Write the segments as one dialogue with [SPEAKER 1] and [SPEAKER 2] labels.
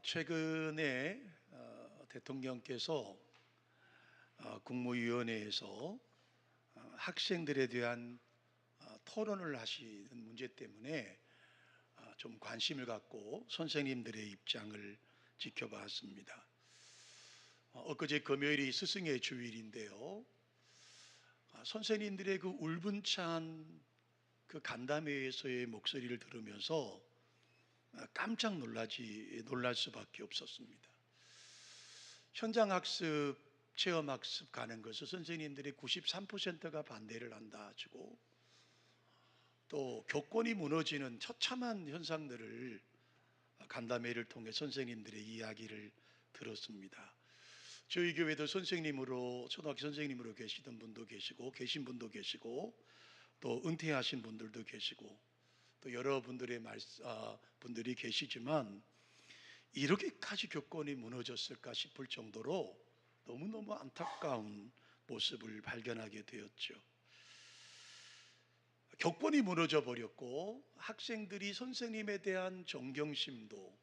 [SPEAKER 1] 최근에 대통령께서 국무위원회에서 학생들에 대한 토론을 하시는 문제 때문에 좀 관심을 갖고 선생님들의 입장을 지켜봤습니다. 엊그제 금요일이 스승의 주일인데요. 선생님들의 그 울분찬 그 간담회에서의 목소리를 들으면서 깜짝 놀랄 수밖에 없었습니다. 현장 학습, 체험 학습 가는 것을 선생님들이 93%가 반대를 한다 하시고, 또 교권이 무너지는 처참한 현상들을 간담회를 통해 선생님들의 이야기를 들었습니다. 저희 교회도 선생님으로, 초등학교 선생님으로 계시던 분도 계시고, 계신 분도 계시고, 또 은퇴하신 분들도 계시고, 또 여러분들의 분들이 계시지만, 이렇게까지 교권이 무너졌을까 싶을 정도로 너무너무 안타까운 모습을 발견하게 되었죠. 교권이 무너져 버렸고, 학생들이 선생님에 대한 존경심도,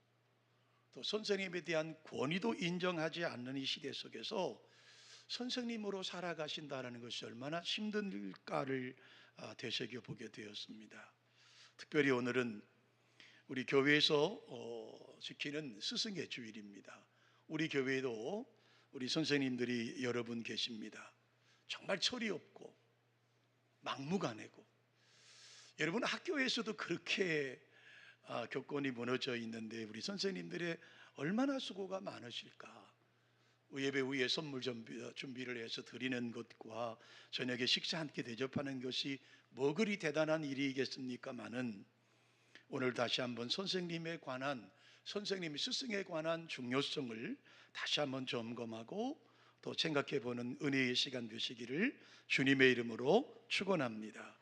[SPEAKER 1] 또 선생님에 대한 권위도 인정하지 않는 이 시대 속에서 선생님으로 살아가신다는 것이 얼마나 힘든가를 되새겨보게 되었습니다. 특별히 오늘은 우리 교회에서 지키는 스승의 주일입니다. 우리 교회에도 우리 선생님들이 여러 분 계십니다. 정말 철이 없고 막무가내고, 여러분 학교에서도 그렇게 교권이 무너져 있는데 우리 선생님들의 얼마나 수고가 많으실까. 예배 후에 선물 준비를 해서 드리는 것과 저녁에 식사 함께 대접하는 것이 뭐 그리 대단한 일이겠습니까마는, 오늘 다시 한번 선생님의 스승에 관한 중요성을 다시 한번 점검하고 또 생각해 보는 은혜의 시간 되시기를 주님의 이름으로 축원합니다.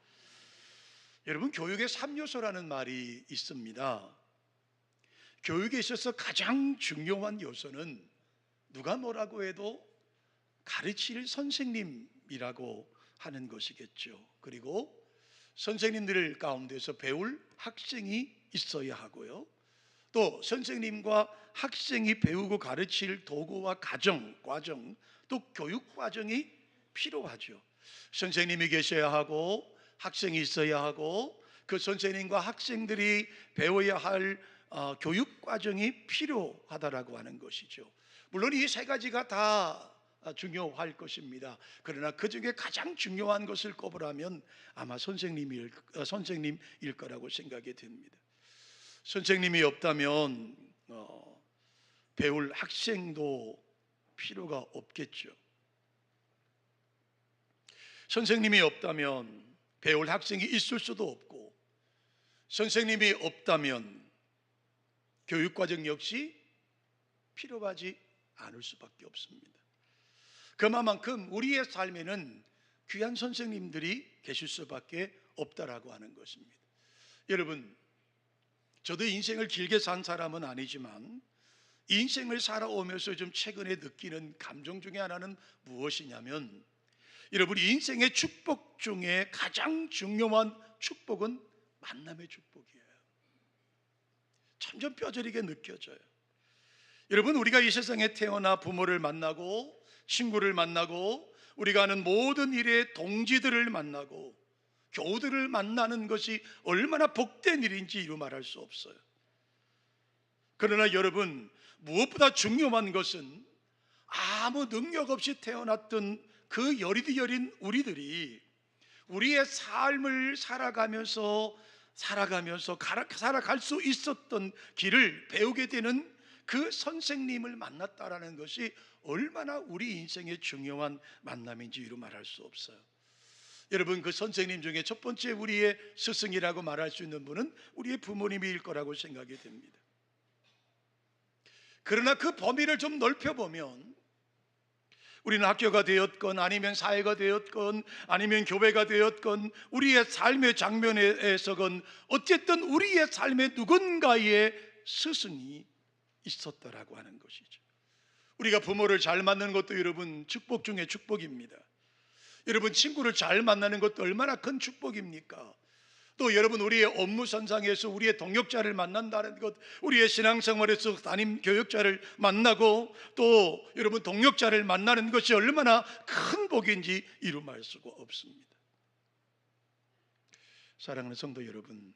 [SPEAKER 1] 여러분, 교육의 3요소라는 말이 있습니다. 교육에 있어서 가장 중요한 요소는 누가 뭐라고 해도 가르칠 선생님이라고 하는 것이겠죠. 그리고 선생님들 가운데서 배울 학생이 있어야 하고요, 또 선생님과 학생이 배우고 가르칠 도구와 과정, 또 교육 과정이 필요하죠. 선생님이 계셔야 하고 학생이 있어야 하고, 그 선생님과 학생들이 배워야 할 교육 과정이 필요하다라고 하는 것이죠. 물론 이 세 가지가 다 중요할 것입니다. 그러나 그 중에 가장 중요한 것을 꼽으라면 아마 선생님일 거라고 생각이 됩니다. 선생님이 없다면 배울 학생도 필요가 없겠죠. 선생님이 없다면 배울 학생이 있을 수도 없고, 선생님이 없다면 교육과정 역시 필요하지 않을 수밖에 없습니다. 그만큼 우리의 삶에는 귀한 선생님들이 계실 수밖에 없다라고 하는 것입니다. 여러분, 저도 인생을 길게 산 사람은 아니지만 인생을 살아오면서 좀 최근에 느끼는 감정 중에 하나는 무엇이냐면, 여러분, 인생의 축복 중에 가장 중요한 축복은 만남의 축복이에요. 점점 뼈저리게 느껴져요. 여러분, 우리가 이 세상에 태어나 부모를 만나고 친구를 만나고 우리가 하는 모든 일에 동지들을 만나고 교우들을 만나는 것이 얼마나 복된 일인지 이루 말할 수 없어요. 그러나 여러분, 무엇보다 중요한 것은 아무 능력 없이 태어났던 그 여리디 여린 우리들이 우리의 삶을 살아갈 수 있었던 길을 배우게 되는 그 선생님을 만났다라는 것이 얼마나 우리 인생의 중요한 만남인지 이루 말할 수 없어요. 여러분, 그 선생님 중에 첫 번째 우리의 스승이라고 말할 수 있는 분은 우리의 부모님일 거라고 생각이 됩니다. 그러나 그 범위를 좀 넓혀보면, 우리는 학교가 되었건 아니면 사회가 되었건 아니면 교회가 되었건 우리의 삶의 장면에서건 어쨌든 우리의 삶에 누군가의 스승이 있었다라고 하는 것이죠. 우리가 부모를 잘 만나는 것도 여러분 축복 중에 축복입니다. 여러분, 친구를 잘 만나는 것도 얼마나 큰 축복입니까? 또 여러분, 우리의 업무 선상에서 우리의 동역자를 만난다는 것, 우리의 신앙생활에서 담임 교역자를 만나고 또 여러분 동역자를 만나는 것이 얼마나 큰 복인지 이루말 수가 없습니다. 사랑하는 성도 여러분,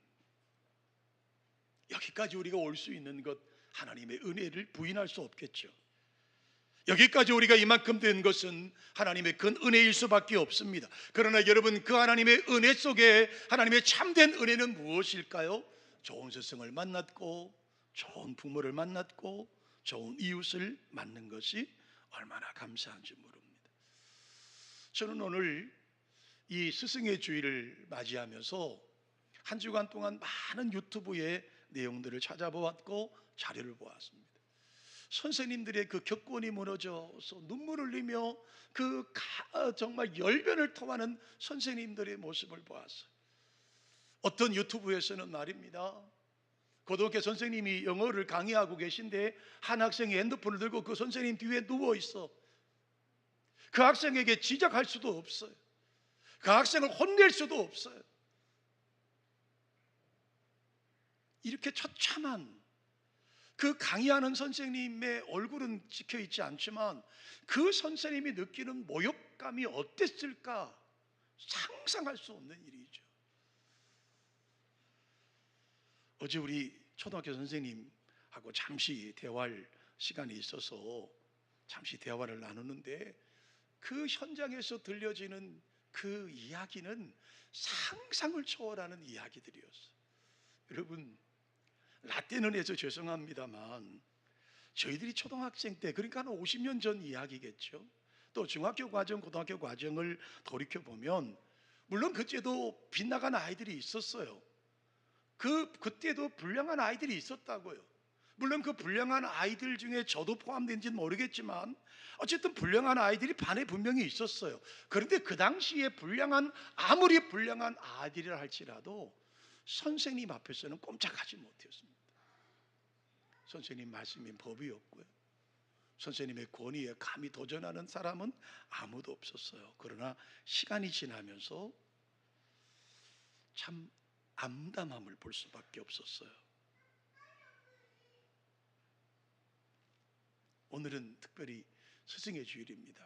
[SPEAKER 1] 여기까지 우리가 올 수 있는 것, 하나님의 은혜를 부인할 수 없겠죠. 여기까지 우리가 이만큼 된 것은 하나님의 큰 은혜일 수밖에 없습니다. 그러나 여러분, 그 하나님의 은혜 속에 하나님의 참된 은혜는 무엇일까요? 좋은 스승을 만났고, 좋은 부모를 만났고, 좋은 이웃을 만난 것이 얼마나 감사한지 모릅니다. 저는 오늘 이 스승의 주일을 맞이하면서 한 주간 동안 많은 유튜브의 내용들을 찾아보았고 자료를 보았습니다. 선생님들의 그 격권이 무너져서 눈물을 흘리며 정말 열변을 토하는 선생님들의 모습을 보았어요. 어떤 유튜브에서는 말입니다, 고등학교 선생님이 영어를 강의하고 계신데 한 학생이 핸드폰을 들고 그 선생님 뒤에 누워 있어. 그 학생에게 지적할 수도 없어요. 그 학생을 혼낼 수도 없어요. 이렇게 처참한, 그 강의하는 선생님의 얼굴은 찍혀 있지 않지만 그 선생님이 느끼는 모욕감이 어땠을까 상상할 수 없는 일이죠. 어제 우리 초등학교 선생님하고 잠시 대화할 시간이 있어서 잠시 대화를 나누는데 그 현장에서 들려지는 그 이야기는 상상을 초월하는 이야기들이었어요. 여러분, 라떼는 해서 죄송합니다만 저희들이 초등학생 때, 그러니까 한 50년 전 이야기겠죠. 또 중학교 과정, 고등학교 과정을 돌이켜보면 물론 그때도 빗나간 아이들이 있었어요. 그때도 불량한 아이들이 있었다고요. 물론 그 불량한 아이들 중에 저도 포함된지는 모르겠지만 어쨌든 불량한 아이들이 반에 분명히 있었어요. 그런데 그 당시에 아무리 불량한 아이들이라 할지라도 선생님 앞에서는 꼼짝하지 못했습니다. 선생님 말씀이 법이었고요. 선생님의 권위에 감히 도전하는 사람은 아무도 없었어요. 그러나 시간이 지나면서 참 암담함을 볼 수밖에 없었어요. 오늘은 특별히 스승의 주일입니다.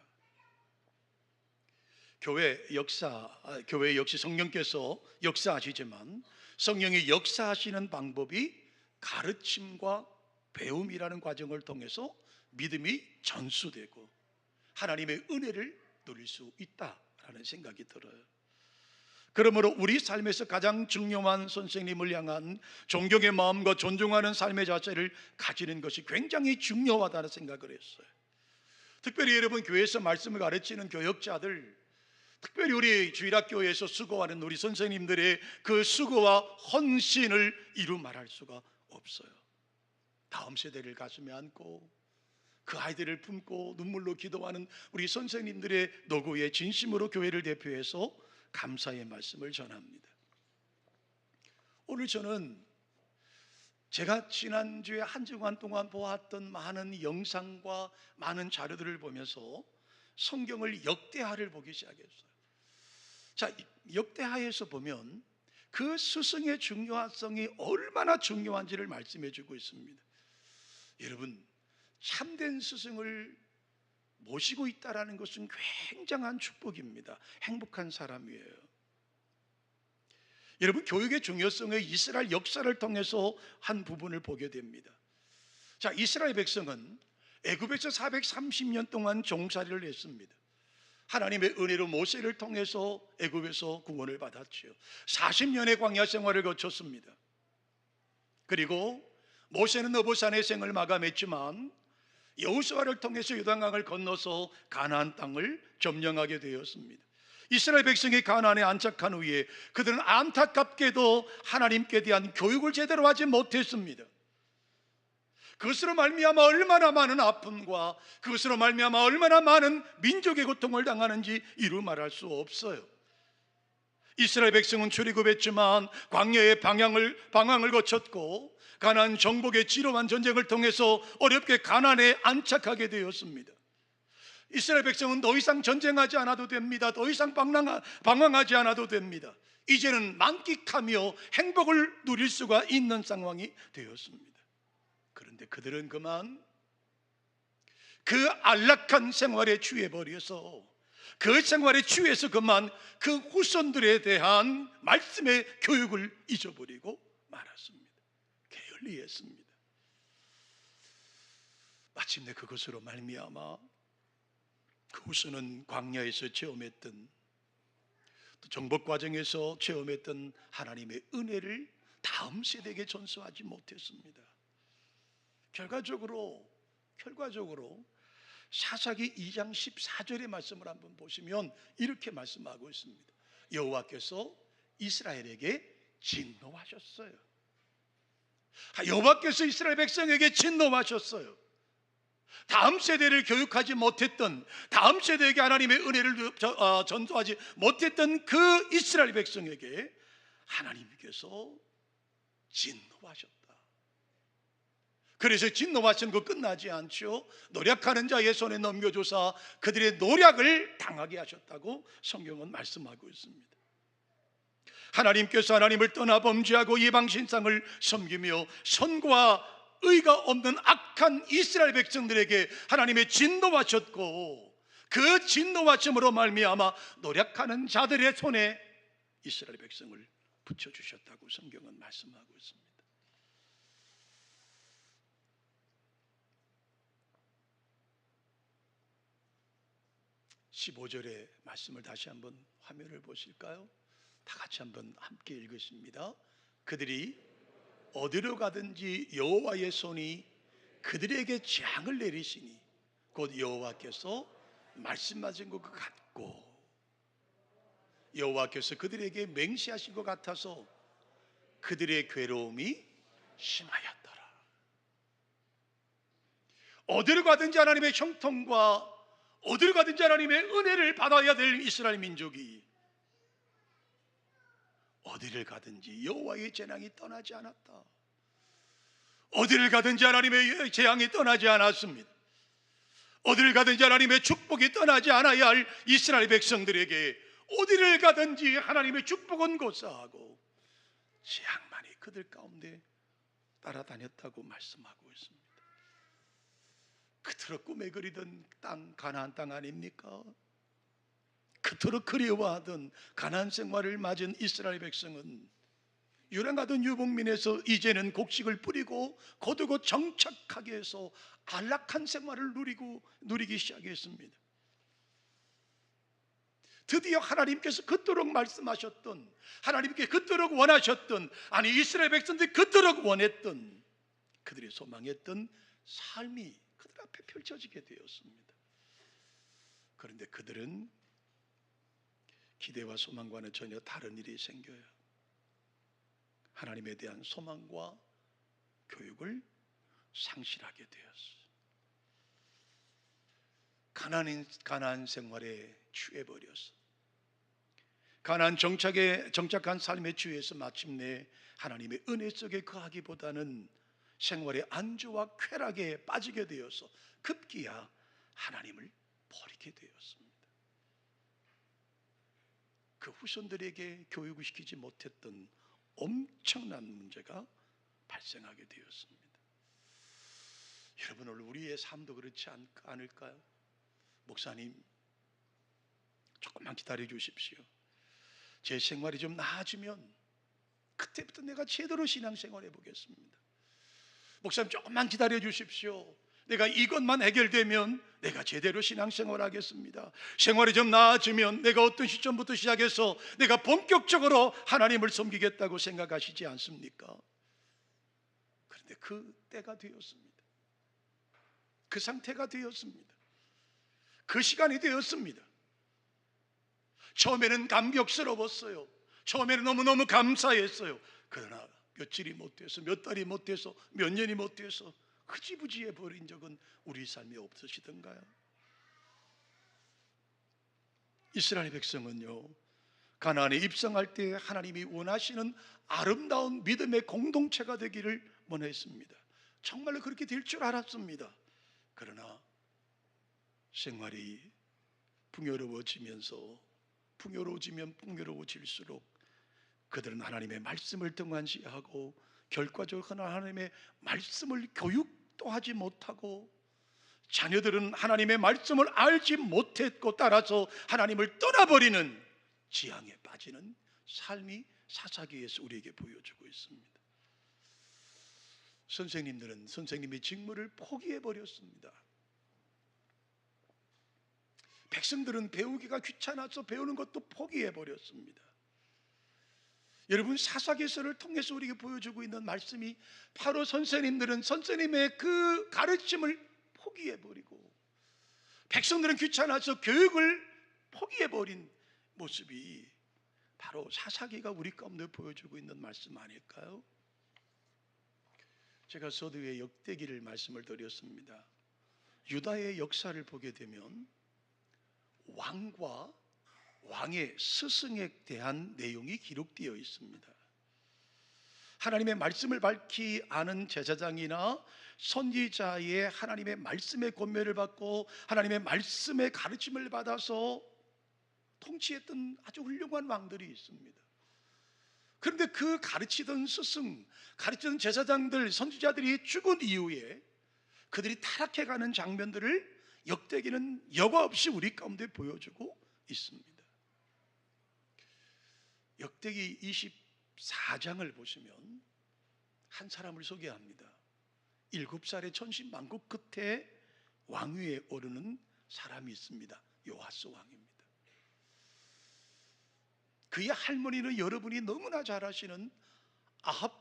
[SPEAKER 1] 교회 역시 성령께서 역사하시지만 성령이 역사하시는 방법이 가르침과 배움이라는 과정을 통해서 믿음이 전수되고 하나님의 은혜를 누릴 수 있다라는 생각이 들어요. 그러므로 우리 삶에서 가장 중요한 선생님을 향한 존경의 마음과 존중하는 삶의 자세를 가지는 것이 굉장히 중요하다는 생각을 했어요. 특별히 여러분, 교회에서 말씀을 가르치는 교역자들, 특별히 우리 주일학교에서 수고하는 우리 선생님들의 그 수고와 헌신을 이루 말할 수가 없어요. 다음 세대를 가슴에 안고 그 아이들을 품고 눈물로 기도하는 우리 선생님들의 노고에 진심으로 교회를 대표해서 감사의 말씀을 전합니다. 오늘 저는 제가 지난주에 한 주간 동안 보았던 많은 영상과 많은 자료들을 보면서 성경을 역대하를 보기 시작했어요. 자, 역대하에서 보면 그 스승의 중요성이 얼마나 중요한지를 말씀해 주고 있습니다. 여러분, 참된 스승을 모시고 있다는 것은 굉장한 축복입니다. 행복한 사람이에요. 여러분, 교육의 중요성을 이스라엘 역사를 통해서 한 부분을 보게 됩니다. 자, 이스라엘 백성은 애굽에서 430년 동안 종살이를 했습니다. 하나님의 은혜로 모세를 통해서 애굽에서 구원을 받았죠. 40년의 광야 생활을 거쳤습니다. 그리고 모세는 느보산의 생을 마감했지만 여호수아를 통해서 요단강을 건너서 가나안 땅을 점령하게 되었습니다. 이스라엘 백성이 가나안에 안착한 후에 그들은 안타깝게도 하나님께 대한 교육을 제대로 하지 못했습니다. 그것으로 말미암아 얼마나 많은 아픔과 그것으로 말미암아 얼마나 많은 민족의 고통을 당하는지 이루 말할 수 없어요. 이스라엘 백성은 출애굽했지만 광야의 방황을 거쳤고 가나안 정복의 지루한 전쟁을 통해서 어렵게 가나안에 안착하게 되었습니다. 이스라엘 백성은 더 이상 전쟁하지 않아도 됩니다. 더 이상 방황하지 않아도 됩니다. 이제는 만끽하며 행복을 누릴 수가 있는 상황이 되었습니다. 그런데 그들은 그만 그 안락한 생활에 취해버려서 그 생활에 취해서 그만 그 후손들에 대한 말씀의 교육을 잊어버리고 말았습니다. 게을리했습니다. 마침내 그것으로 말미암아 그 후손은 광야에서 체험했던, 또 정복 과정에서 체험했던 하나님의 은혜를 다음 세대에게 전수하지 못했습니다. 결과적으로 사사기 2장 14절의 말씀을 한번 보시면 이렇게 말씀하고 있습니다. 여호와께서 이스라엘에게 진노하셨어요. 여호와께서 이스라엘 백성에게 진노하셨어요. 다음 세대를 교육하지 못했던, 다음 세대에게 하나님의 은혜를 전수하지 못했던 그 이스라엘 백성에게 하나님께서 진노하셨다. 그래서 진노하신 거 끝나지 않죠. 노력하는 자의 손에 넘겨줘서 그들의 노력을 당하게 하셨다고 성경은 말씀하고 있습니다. 하나님께서 하나님을 떠나 범죄하고 이방신상을 섬기며 선과 의가 없는 악한 이스라엘 백성들에게 하나님의 진노하셨고, 그 진노하심으로 말미암아 노력하는 자들의 손에 이스라엘 백성을 붙여주셨다고 성경은 말씀하고 있습니다. 15절의 말씀을 다시 한번 화면을 보실까요? 다 같이 한번 함께 읽으십니다. 그들이 어디로 가든지 여호와의 손이 그들에게 재앙을 내리시니 곧 여호와께서 말씀하신 것 같고 여호와께서 그들에게 맹세하신 것 같아서 그들의 괴로움이 심하였더라. 어디를 가든지 하나님의 형통과 어디를 가든지 하나님의 은혜를 받아야 될 이스라엘 민족이 어디를 가든지 여호와의 재앙이 떠나지 않았다. 어디를 가든지 하나님의 재앙이 떠나지 않았습니다. 어디를 가든지 하나님의 축복이 떠나지 않아야 할 이스라엘 백성들에게 어디를 가든지 하나님의 축복은 고사하고 재앙만이 그들 가운데 따라다녔다고 말씀하고 있습니다. 그토록 꿈에 그리던 땅, 가나안 땅 아닙니까? 그토록 그리워하던 가나안 생활을 맞은 이스라엘 백성은 유랑하던 유복민에서 이제는 곡식을 뿌리고 거두고 정착하게 해서 안락한 생활을 누리기 시작했습니다. 드디어 하나님께서 그토록 말씀하셨던, 하나님께 그토록 원하셨던, 아니 이스라엘 백성들이 그토록 원했던, 그들이 소망했던 삶이 그들 앞에 펼쳐지게 되었습니다. 그런데 그들은 기대와 소망과는 전혀 다른 일이 생겨요. 하나님에 대한 소망과 교육을 상실하게 되었어요. 가나안 생활에 취해버려서 가나안 정착한 삶에 취해서 마침내 하나님의 은혜 속에 거하기보다는 생활의 안주와 쾌락에 빠지게 되어서 급기야 하나님을 버리게 되었습니다. 그 후손들에게 교육을 시키지 못했던 엄청난 문제가 발생하게 되었습니다. 여러분, 오늘 우리의 삶도 그렇지 않을까요? 목사님, 조금만 기다려 주십시오. 제 생활이 좀 나아지면 그때부터 내가 제대로 신앙생활 해보겠습니다. 목사님, 조금만 기다려 주십시오. 내가 이것만 해결되면 내가 제대로 신앙생활 하겠습니다. 생활이 좀 나아지면 내가 어떤 시점부터 시작해서 내가 본격적으로 하나님을 섬기겠다고 생각하시지 않습니까? 그런데 그 때가 되었습니다. 그 상태가 되었습니다. 그 시간이 되었습니다. 처음에는 감격스러웠어요. 처음에는 너무너무 감사했어요. 그러나 며칠이 못 돼서, 몇 달이 못 돼서, 몇 년이 못 돼서 흐지부지해 버린 적은 우리 삶에 없으시던가요? 이스라엘 백성은요, 가나안에 입성할 때 하나님이 원하시는 아름다운 믿음의 공동체가 되기를 원했습니다. 정말로 그렇게 될 줄 알았습니다. 그러나 생활이 풍요로워지면 풍요로워질수록 그들은 하나님의 말씀을 등한시하고 결과적으로 하나님의 말씀을 교육도 하지 못하고, 자녀들은 하나님의 말씀을 알지 못했고 따라서 하나님을 떠나버리는 지향에 빠지는 삶이 사사기에서 우리에게 보여주고 있습니다. 선생님들은 선생님의 직무를 포기해버렸습니다. 백성들은 배우기가 귀찮아서 배우는 것도 포기해버렸습니다. 여러분, 사사기서를 통해서 우리에게 보여주고 있는 말씀이 바로 선생님들은 선생님의 그 가르침을 포기해버리고 백성들은 귀찮아서 교육을 포기해버린 모습이 바로 사사기가 우리 가운데 보여주고 있는 말씀 아닐까요? 제가 서두에 역대기를 말씀을 드렸습니다. 유다의 역사를 보게 되면 왕과 왕의 스승에 대한 내용이 기록되어 있습니다. 하나님의 말씀을 밝히 아는 제사장이나 선지자의 하나님의 말씀의 권면을 받고 하나님의 말씀의 가르침을 받아서 통치했던 아주 훌륭한 왕들이 있습니다. 그런데 그 가르치던 스승, 가르치던 제사장들, 선지자들이 죽은 이후에 그들이 타락해가는 장면들을 역대기는 여과 없이 우리 가운데 보여주고 있습니다. 역대기 24장을 보시면 한 사람을 소개합니다. 7살의 천신만고 끝에 왕위에 오르는 사람이 있습니다. 요아스 왕입니다. 그의 할머니는 여러분이 너무나 잘 아시는 아합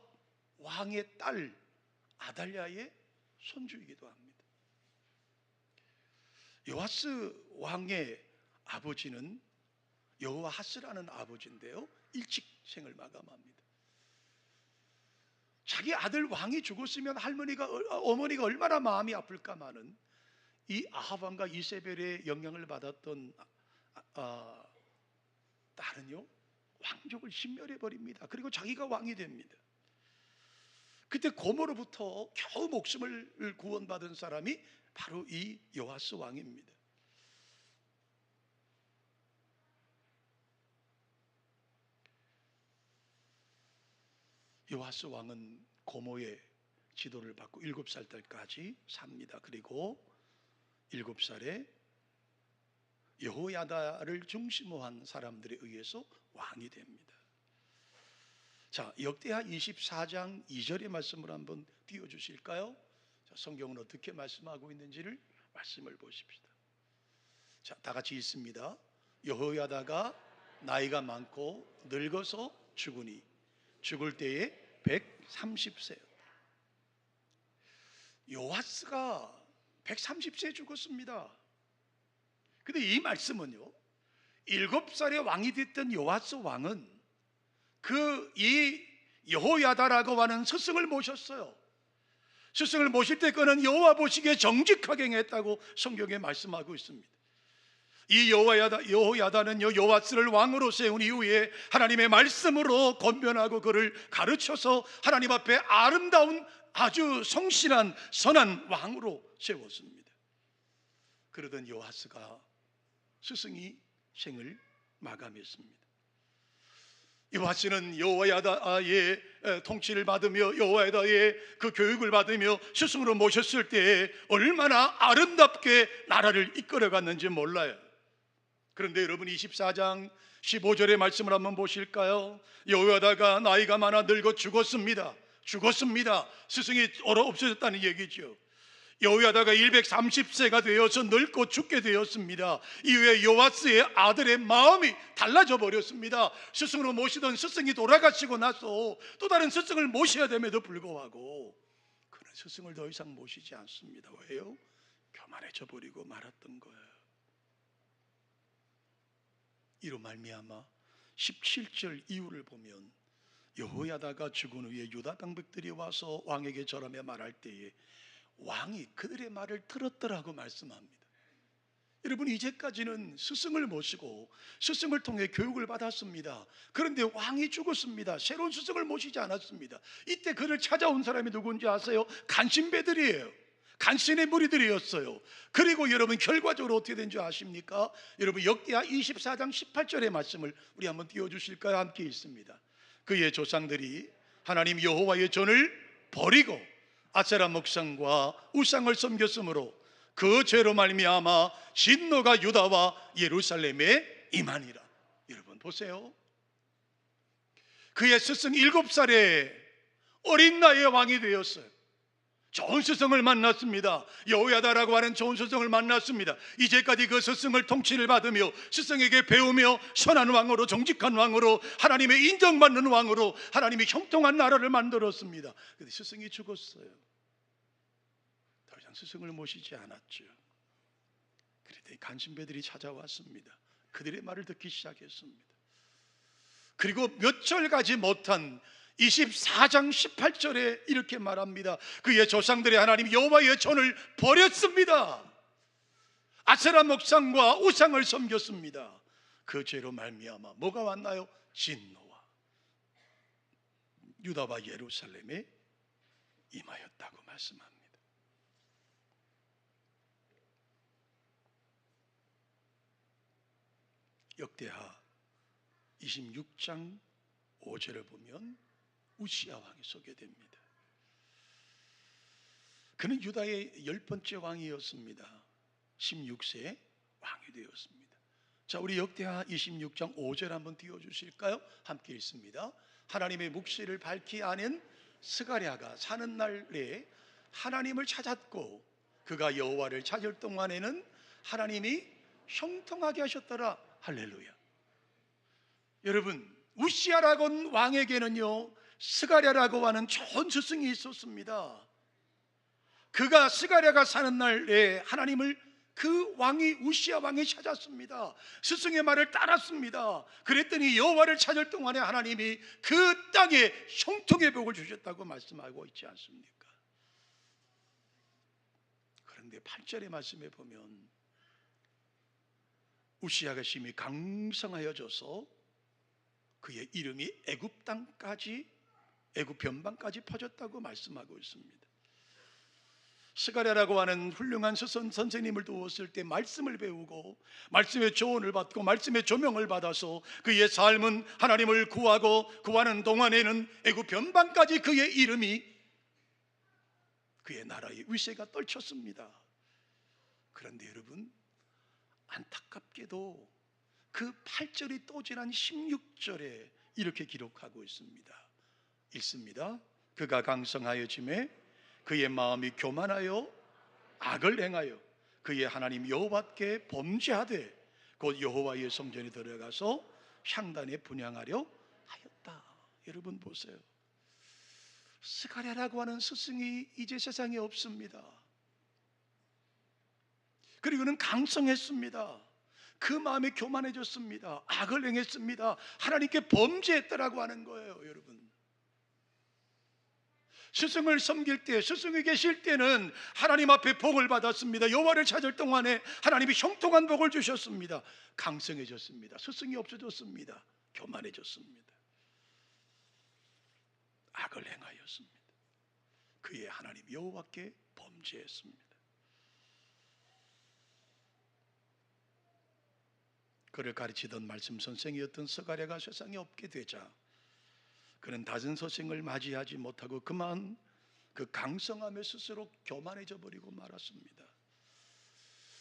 [SPEAKER 1] 왕의 딸 아달랴의 손주이기도 합니다. 요아스 왕의 아버지는 여호아하스라는 아버지인데요, 일찍 생을 마감합니다. 자기 아들 왕이 죽었으면 어머니가 얼마나 마음이 아플까마는 이 아합 왕과 이세벨의 영향을 받았던 딸은요, 왕족을 신멸해 버립니다. 그리고 자기가 왕이 됩니다. 그때 고모로부터 겨우 목숨을 구원받은 사람이 바로 이 요아스 왕입니다. 요아스 왕은 고모의 지도를 받고 7살 때까지 삽니다. 그리고 7살에 여호야다를 중심으로 한 사람들에 의해서 왕이 됩니다. 자, 역대하 24장 2절의 말씀을 한번 띄워주실까요? 자, 성경은 어떻게 말씀하고 있는지를 말씀을 보십시다. 자, 다 같이 읽습니다. 여호야다가 나이가 많고 늙어서 죽으니 죽을 때에 130세였다. 요아스가 130세에 죽었습니다. 근데 이 말씀은요, 7살의 왕이 됐던 요아스 왕은 이 여호야다라고 하는 스승을 모셨어요. 스승을 모실 때 그는 여호와 보시기에 정직하게 행했다고 성경에 말씀하고 있습니다. 이 여호야다는요, 요아스를 왕으로 세운 이후에 하나님의 말씀으로 권면하고 그를 가르쳐서 하나님 앞에 아름다운 아주 성실한 선한 왕으로 세웠습니다. 그러던 요아스가 스승이 생을 마감했습니다. 요아스는 여호야다의 통치를 받으며 여호야다의 그 교육을 받으며 스승으로 모셨을 때 얼마나 아름답게 나라를 이끌어갔는지 몰라요. 그런데 여러분, 24장 15절의 말씀을 한번 보실까요? 여호야다가 나이가 많아 늙어 죽었습니다. 스승이 없어졌다는 얘기죠. 여호야다가 130세가 되어서 늙고 죽게 되었습니다. 이후에 요아스의 아들의 마음이 달라져 버렸습니다. 스승으로 모시던 스승이 돌아가시고 나서 또 다른 스승을 모셔야 됨에도 불구하고 그는 스승을 더 이상 모시지 않습니다. 왜요? 교만해져 버리고 말았던 거예요. 이로 말미암아 17절 이후를 보면 여호야다가 죽은 후에 유다 방백들이 와서 왕에게 절하며 말할 때에 왕이 그들의 말을 들었더라고 말씀합니다. 여러분, 이제까지는 스승을 모시고 스승을 통해 교육을 받았습니다. 그런데 왕이 죽었습니다. 새로운 스승을 모시지 않았습니다. 이때 그를 찾아온 사람이 누군지 아세요? 간신배들이에요. 간신의 무리들이었어요. 그리고 여러분, 결과적으로 어떻게 된 줄 아십니까? 여러분, 역대하 24장 18절의 말씀을 우리 한번 띄워주실까요? 함께 읽습니다. 그의 조상들이 하나님 여호와의 전을 버리고 아세라 목상과 우상을 섬겼으므로 그 죄로 말미암아 진노가 유다와 예루살렘에 임하니라. 여러분 보세요. 그의 스승 7살에 어린 나이에 왕이 되었어요. 좋은 스승을 만났습니다. 여호야다라고 하는 좋은 스승을 만났습니다. 이제까지 그 스승을 통치를 받으며 스승에게 배우며 선한 왕으로, 정직한 왕으로, 하나님의 인정받는 왕으로 하나님이 형통한 나라를 만들었습니다. 그런데 스승이 죽었어요. 더 이상 스승을 모시지 않았죠. 그랬더니 간신배들이 찾아왔습니다. 그들의 말을 듣기 시작했습니다. 그리고 몇 절 가지 못한 24장 18절에 이렇게 말합니다. 그의 조상들의 하나님 여호와의 전을 버렸습니다. 아세라 목상과 우상을 섬겼습니다. 그 죄로 말미암아 뭐가 왔나요? 진노와 유다와 예루살렘에 임하였다고 말씀합니다. 역대하 26장 5절을 보면 우시야 왕이 소개됩니다. 그는 유다의 10번째 왕이었습니다. 16세에 왕이 되었습니다. 자, 우리 역대하 26장 5절 한번 띄워주실까요? 함께 읽습니다. 하나님의 묵시를 밝히 아는 스가랴가 사는 날에 하나님을 찾았고 그가 여호와를 찾을 동안에는 하나님이 형통하게 하셨더라. 할렐루야. 여러분, 우시야라고 하는 왕에게는요 스가랴라고 하는 좋은 스승이 있었습니다. 그가 스가랴가 사는 날에 하나님을 그 왕이 우시야 왕이 찾았습니다. 스승의 말을 따랐습니다. 그랬더니 여호와를 찾을 동안에 하나님이 그 땅에 형통의 복을 주셨다고 말씀하고 있지 않습니까? 그런데 8절의 말씀에 보면 우시야가 심히 강성하여져서 그의 이름이 애굽 땅까지, 애굽 변방까지 퍼졌다고 말씀하고 있습니다. 스가랴라고 하는 훌륭한 선생님을 두었을 때 말씀을 배우고 말씀의 조언을 받고 말씀의 조명을 받아서 그의 삶은 하나님을 구하는 동안에는 애굽 변방까지 그의 이름이, 그의 나라의 위세가 떨쳤습니다. 그런데 여러분, 안타깝게도 그 8절이 또 지난 16절에 이렇게 기록하고 있습니다. 읽습니다. 그가 강성하여짐에 그의 마음이 교만하여 악을 행하여 그의 하나님 여호와께 범죄하되 곧 여호와의 성전에 들어가서 향단에 분향하려 하였다. 여러분 보세요. 스가랴라고 하는 스승이 이제 세상에 없습니다. 그리고 그는 강성했습니다. 그 마음이 교만해졌습니다. 악을 행했습니다. 하나님께 범죄했다라고 하는 거예요. 여러분, 스승을 섬길 때, 스승이 계실 때는 하나님 앞에 복을 받았습니다. 여호와를 찾을 동안에 하나님이 형통한 복을 주셨습니다. 강성해졌습니다. 스승이 없어졌습니다. 교만해졌습니다. 악을 행하였습니다. 그의 하나님 여호와께 범죄했습니다. 그를 가르치던 말씀 선생이었던 스가랴가 세상에 없게 되자 그는 다른 스승을 맞이하지 못하고 그만 그 강성함에 스스로 교만해져 버리고 말았습니다.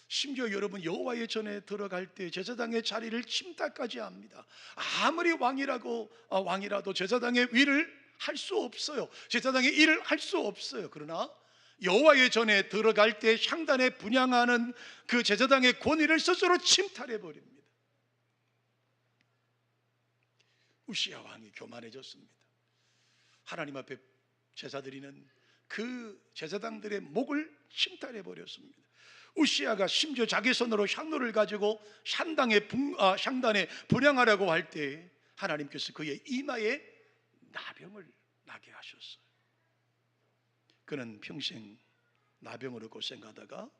[SPEAKER 1] 심지어 여러분, 여호와의 전에 들어갈 때 제사장의 자리를 침탈까지 합니다. 아무리 왕이라도 제사장의 위를 할 수 없어요. 제사장의 일을 할 수 없어요. 그러나 여호와의 전에 들어갈 때 향단에 분향하는 그 제사장의 권위를 스스로 침탈해 버립니다. 우시야 왕이 교만해졌습니다. 하나님 앞에 제사 드리는 그 제사장들의 목을 침탈해 버렸습니다. 우시야가 심지어 자기 손으로 향로를 가지고 향단에 분향하려고 할 때 하나님께서 그의 이마에 나병을 나게 하셨어요. 그는 평생 나병으로 고생하다가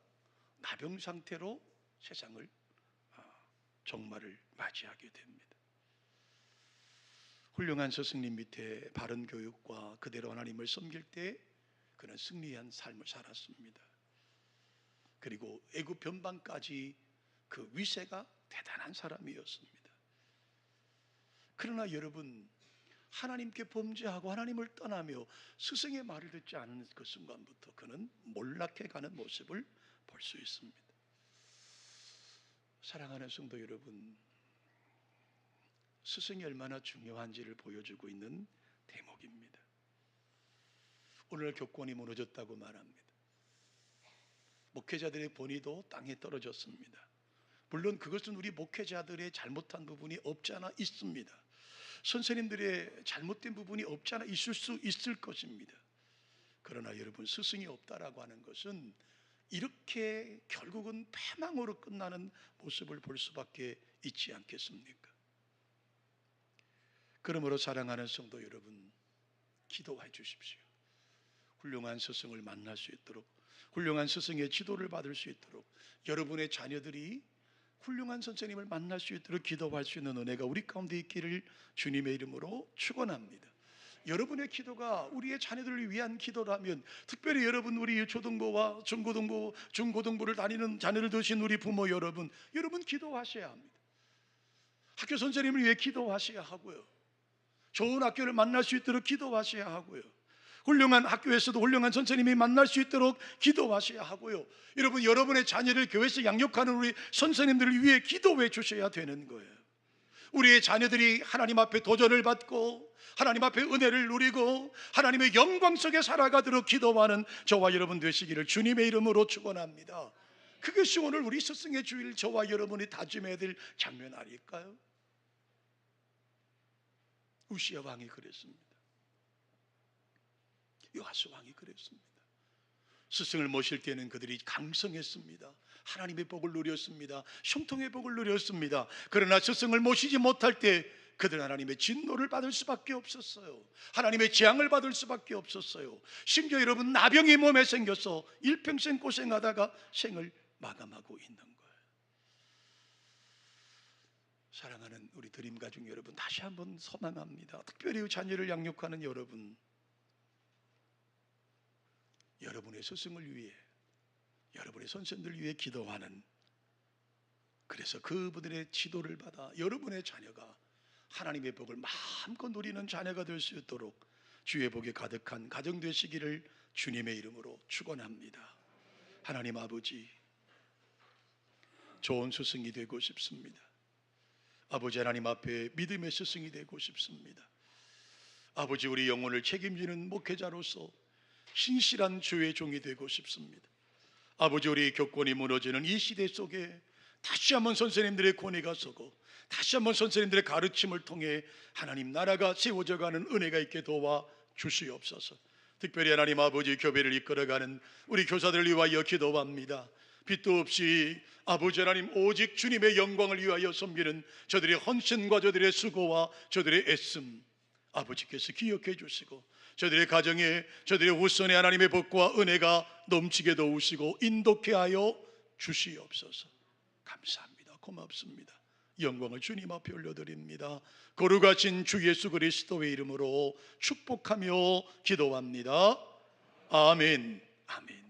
[SPEAKER 1] 나병 상태로 세상을 종말을 맞이하게 됩니다. 훌륭한 스승님 밑에 바른 교육과 그대로 하나님을 섬길 때 그는 승리한 삶을 살았습니다. 그리고 애굽 변방까지 그 위세가 대단한 사람이었습니다. 그러나 여러분, 하나님께 범죄하고 하나님을 떠나며 스승의 말을 듣지 않은 그 순간부터 그는 몰락해가는 모습을 볼 수 있습니다. 사랑하는 성도 여러분, 스승이 얼마나 중요한지를 보여주고 있는 대목입니다. 오늘 교권이 무너졌다고 말합니다. 목회자들의 본의도 땅에 떨어졌습니다. 물론 그것은 우리 목회자들의 잘못한 부분이 없지 않아 있습니다. 선생님들의 잘못된 부분이 없지 않아 있을 수 있을 것입니다. 그러나 여러분, 스승이 없다라고 하는 것은 이렇게 결국은 패망으로 끝나는 모습을 볼 수밖에 있지 않겠습니까? 그러므로 사랑하는 성도 여러분, 기도해 주십시오. 훌륭한 스승을 만날 수 있도록, 훌륭한 스승의 지도를 받을 수 있도록, 여러분의 자녀들이 훌륭한 선생님을 만날 수 있도록 기도할 수 있는 은혜가 우리 가운데 있기를 주님의 이름으로 축원합니다. 여러분의 기도가 우리의 자녀들을 위한 기도라면, 특별히 여러분, 우리 초등부와 중고등부를 다니는 자녀를 두신 우리 부모 여러분 기도하셔야 합니다. 학교 선생님을 위해 기도하셔야 하고요, 좋은 학교를 만날 수 있도록 기도하셔야 하고요, 훌륭한 학교에서도 훌륭한 선생님이 만날 수 있도록 기도하셔야 하고요, 여러분의 자녀를 교회에서 양육하는 우리 선생님들을 위해 기도해 주셔야 되는 거예요. 우리의 자녀들이 하나님 앞에 도전을 받고 하나님 앞에 은혜를 누리고 하나님의 영광 속에 살아가도록 기도하는 저와 여러분 되시기를 주님의 이름으로 축원합니다. 그것이 오늘 우리 스승의 주일 저와 여러분이 다짐해야 될 장면 아닐까요? 우시야 왕이 그랬습니다. 요아스 왕이 그랬습니다. 스승을 모실 때는 그들이 강성했습니다. 하나님의 복을 누렸습니다. 형통의 복을 누렸습니다. 그러나 스승을 모시지 못할 때 그들은 하나님의 진노를 받을 수밖에 없었어요. 하나님의 재앙을 받을 수밖에 없었어요. 심지어 여러분, 나병이 몸에 생겨서 일평생 고생하다가 생을 마감하고 있는 거예요. 사랑하는 우리 드림 가족 여러분, 다시 한번 소망합니다. 특별히 자녀를 양육하는 여러분, 여러분의 스승을 위해, 여러분의 선생들을 위해 기도하는, 그래서 그분들의 지도를 받아 여러분의 자녀가 하나님의 복을 마음껏 누리는 자녀가 될 수 있도록 주의 복이 가득한 가정 되시기를 주님의 이름으로 축원합니다. 하나님 아버지, 좋은 스승이 되고 싶습니다. 아버지 하나님 앞에 믿음의 스승이 되고 싶습니다. 아버지, 우리 영혼을 책임지는 목회자로서 신실한 주의 종이 되고 싶습니다. 아버지, 우리 교권이 무너지는 이 시대 속에 다시 한번 선생님들의 권위가 서고 다시 한번 선생님들의 가르침을 통해 하나님 나라가 세워져가는 은혜가 있게 도와 주시옵소서. 특별히 하나님 아버지, 교회를 이끌어가는 우리 교사들을 위하여 기도합니다. 빛도 없이 아버지 하나님 오직 주님의 영광을 위하여 섬기는 저들의 헌신과 저들의 수고와 저들의 애씀 아버지께서 기억해 주시고 저들의 가정에, 저들의 후손에 하나님의 복과 은혜가 넘치게 도우시고 인도케 하여 주시옵소서. 감사합니다. 고맙습니다. 영광을 주님 앞에 올려드립니다. 거룩하신 주 예수 그리스도의 이름으로 축복하며 기도합니다. 아멘. 아멘.